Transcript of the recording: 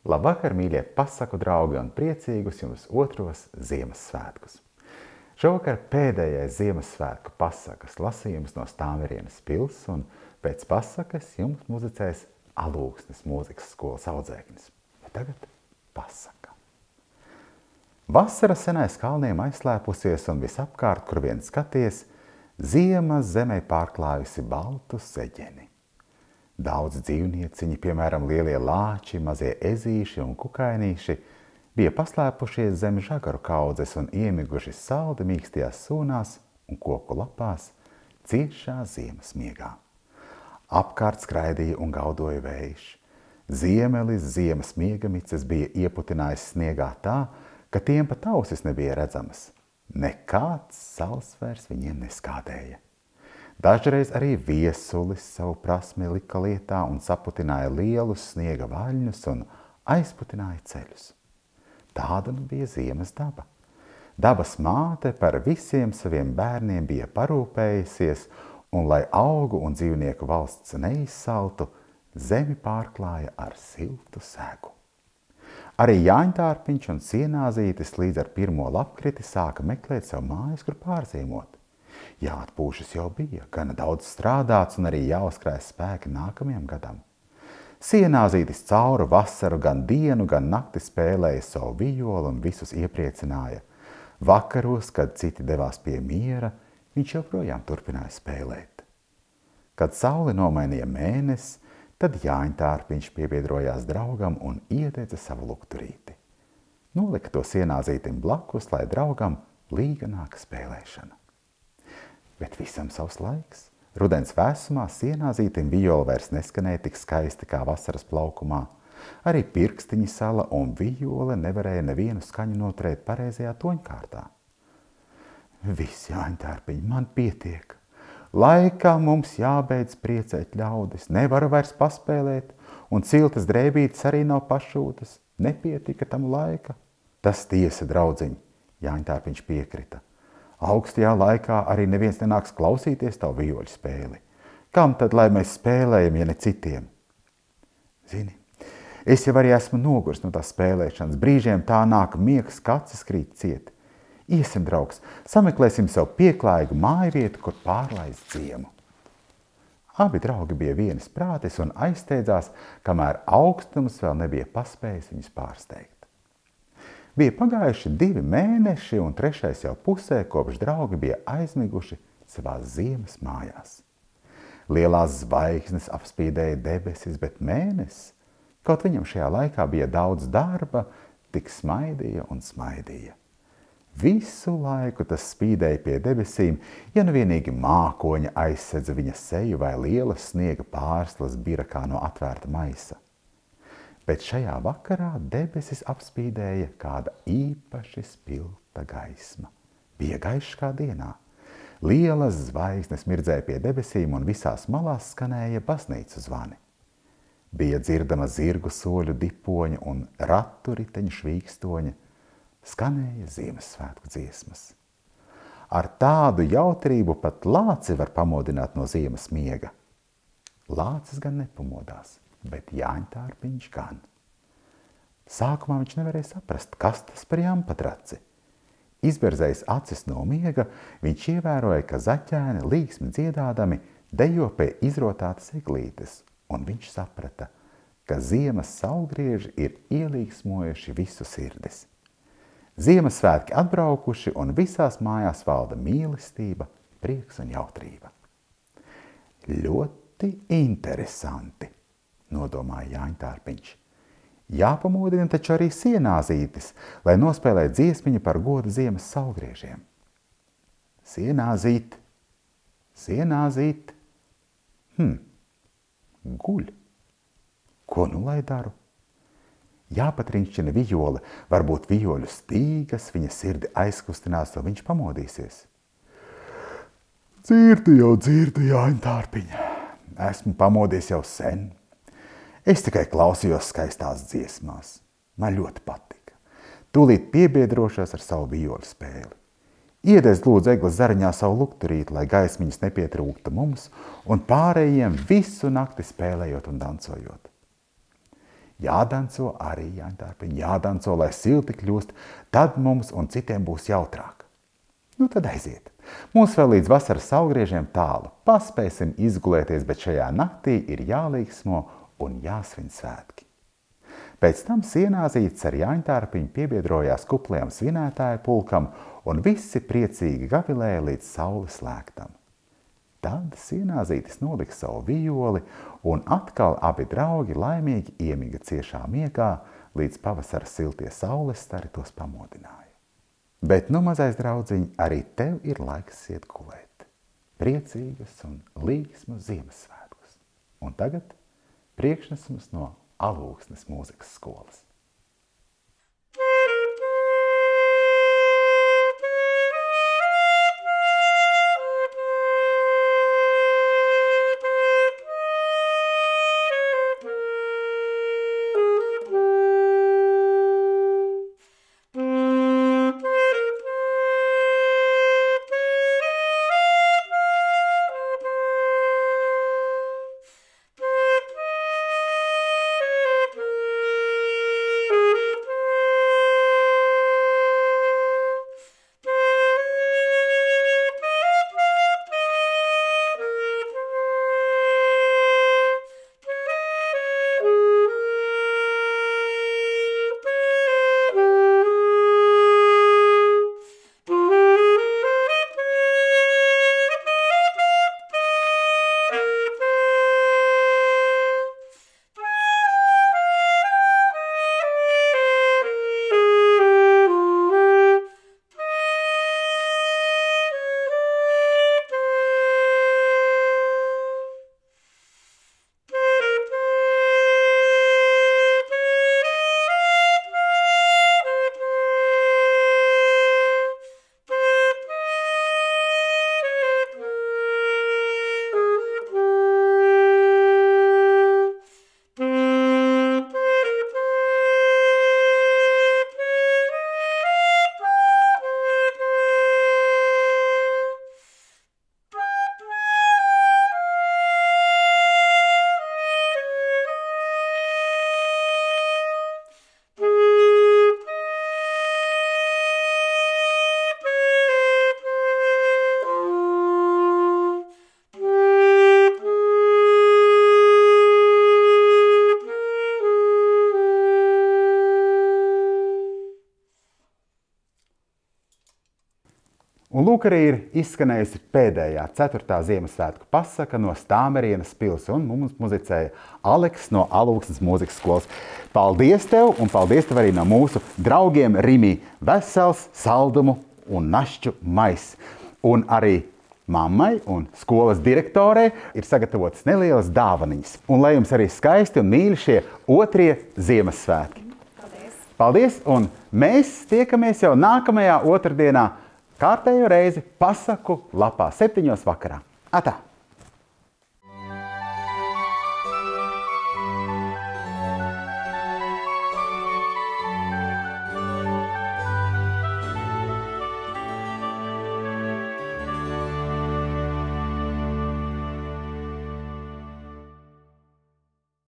Labvakar, mīļie pasaku draugi un priecīgus jums otros Ziemassvētkus! Šovakar pēdējais Ziemassvētku pasakas lasījums no Stāmverienes pils, un pēc pasakas jums muzicēs Alūksnes mūzikas skolas audzēknis. Bet tagad pasaka. Vasara senais kalniem aizslēpusies, un visapkārt, kur vien skaties, ziema zemē pārklājusi baltu seģeni. Daudz dzīvnieciņi, piemēram, lielie lāči, mazie ezīši un kukainīši, bija paslēpušies zem žagaru kaudzes un iemiguši saldi mīkstajās sūnās un koku lapās ciešā ziemas miegā. Apkārt skraidīja un gaudoja vējš. Ziemelis ziemas miegamices bija ieputinājis sniegā tā, ka tiem pat ausis nebija redzamas. Nekāds salsvērs viņiem neskādēja. Dažreiz arī viesulis savu prasmi lika lietā un saputināja lielus sniega vaļņus un aizputināja ceļus. Tāda nu bija ziemas daba. Dabas māte par visiem saviem bērniem bija parūpējusies, un, lai augu un dzīvnieku valsts neizsaltu, zemi pārklāja ar siltu segu. Arī Jāņtārpiņš un Sienāzītis līdz ar pirmo lapkriti sāka meklēt savu mājas, kur pārzīmot. Jāatpūšas jau bija, gana daudz strādāts un arī jāuzkrājas spēki nākamajam gadam. Sienāzītis cauru vasaru gan dienu, gan nakti spēlēja savu vijolu un visus iepriecināja. Vakaros, kad citi devās pie miera, viņš joprojām turpināja spēlēt. Kad saule nomainīja mēnesi, tad Jāņtārpiņš piebiedrojās draugam un ieteica savu lukturīti. Nolika to Sienāzītim blakus, lai draugam līganāka spēlēšana. Bet visam savs laiks. Rudens vēsumā Sienāzītim vijola vairs neskanēja tik skaisti kā vasaras plaukumā. Arī pirkstiņi sala un vijole nevarēja nevienu skaņu noturēt pareizajā toņkārtā. Viss, Jāņtārpiņ, man pietiek. Laikā mums jābeidz priecēt ļaudis. Nevaru vairs paspēlēt, un ciltas drēbītes arī nav pašūtas. Nepietika tam laika. Tas tiesa, draudziņ, Jāņtārpiņš piekrita. Augstajā laikā arī neviens nenāks klausīties tavu vijoļu spēli. Kam tad, lai mēs spēlējam, ja ne citiem? Zini, es jau arī esmu nogurs no tās spēlēšanas. Brīžiem tā nāk miegs, ka acis krīt ciet. Iesim, draugs, sameklēsim sev pieklājīgu mājvietu, kur pārlaist ziemu. Abi draugi bija vienas prātes un aizsteidzās, kamēr augstums vēl nebija paspējis viņus pārsteigt. Bija pagājuši 2 mēneši, un 3. jau pusē, kopš draugi bija aizmiguši savās ziemas mājās. Lielās zvaigznes apspīdēja debesis, bet mēnesis, kaut viņam šajā laikā bija daudz darba, tik smaidīja un smaidīja. Visu laiku tas spīdēja pie debesīm, ja nu vienīgi mākoņa aizsedza viņa seju vai lielas sniega pārslas bira kā no atvērta maisa. Bet šajā vakarā debesis apspīdēja kāda īpaši spilta gaisma. Bija gaišs kā dienā. Lielas zvaigznes mirdzēja pie debesīm un visās malās skanēja baznīcu zvani. Bija dzirdama zirgu soļu dipoņa un ratu riteņu švīkstoņa. Skanēja Ziemassvētku dziesmas. Ar tādu jautrību pat lāci var pamodināt no ziemas miega. Lācis gan nepamodās, bet Jāņtārpiņš gan. Sākumā viņš nevarēja saprast, kas tas par jampatraci. Izberzējis acis no miega, viņš ievēroja, ka zaķēni līksmi dziedādami dejo pie izrotātas eglītes, un viņš saprata, ka ziemas saulgrieži ir ielīgsmojuši visu sirdis. Ziemassvētki atbraukuši, un visās mājās valda mīlestība, prieks un jautrība. Ļoti interesanti, nodomāja Jāņtārpiņš. Jāpamodina taču arī Sienāzītis, lai nospēlē dziesmiņu par godu ziemas saulgriežiem. Sienāzīt, Sienāzīt, guļ. Ko nu lai daru? Jāpatriņšķina vijole, varbūt vijoļu stīgas, viņa sirdi aizkustinās, un viņš pamodīsies. Dzirdu, Jāņtārpiņa. Esmu pamodies jau sen. Es tikai klausījos skaistās dziesmās. Man ļoti patika. Tūlīt piebiedrošos ar savu vijoli spēli. Iedēs lūdzu egles zariņā savu lukturīti, lai gaismiņas nepietrūktu mums un pārējiem visu nakti spēlējot un dancojot. Jādanco arī Jāņtārpiņ, jādanco, lai silti kļūst, tad mums un citiem būs jautrāk. Nu tad aiziet. Mums vēl līdz vasaras saulgriežiem tālu. Paspēsim izgulēties, bet šajā naktī ir jālīgsmo un jāsvin svētki. Pēc tam Sienāzītes ar Jāņtārpiņu piebiedrojās kuplajam svinētāju pulkam un visi priecīgi gavilēja līdz saules lēktam. Tad Sienāzītes nolika savu vijoli un atkal abi draugi laimīgi iemiga ciešā miegā, līdz pavasara siltie saules stari tos pamodināja. Bet nu, mazais draudziņ, arī tev ir laiks iet gulēt. Priecīgas un līgsmas Ziemassvētkus. Un tagad priekšnesums no Alūksnes mūzikas skolas. Un lūk, arī ir izskanējusi pēdējā 4. Ziemassvētku pasaka no Stāmerienas pils, un mums muzicēja Aleks no Alūksnes mūzikas skolas. Paldies tev, un paldies tev arī no mūsu draugiem Rimī vesels saldumu un našķu maiss. Un arī mammai un skolas direktorei ir sagatavotas nelielas dāvaniņas. Un lai jums arī skaisti un mīļi šie 2. Ziemassvētki. Paldies! Paldies, un mēs tiekamies jau nākamajā otrdienā, kārtējo reizi pasaku lapā 7. vakarā. Atā!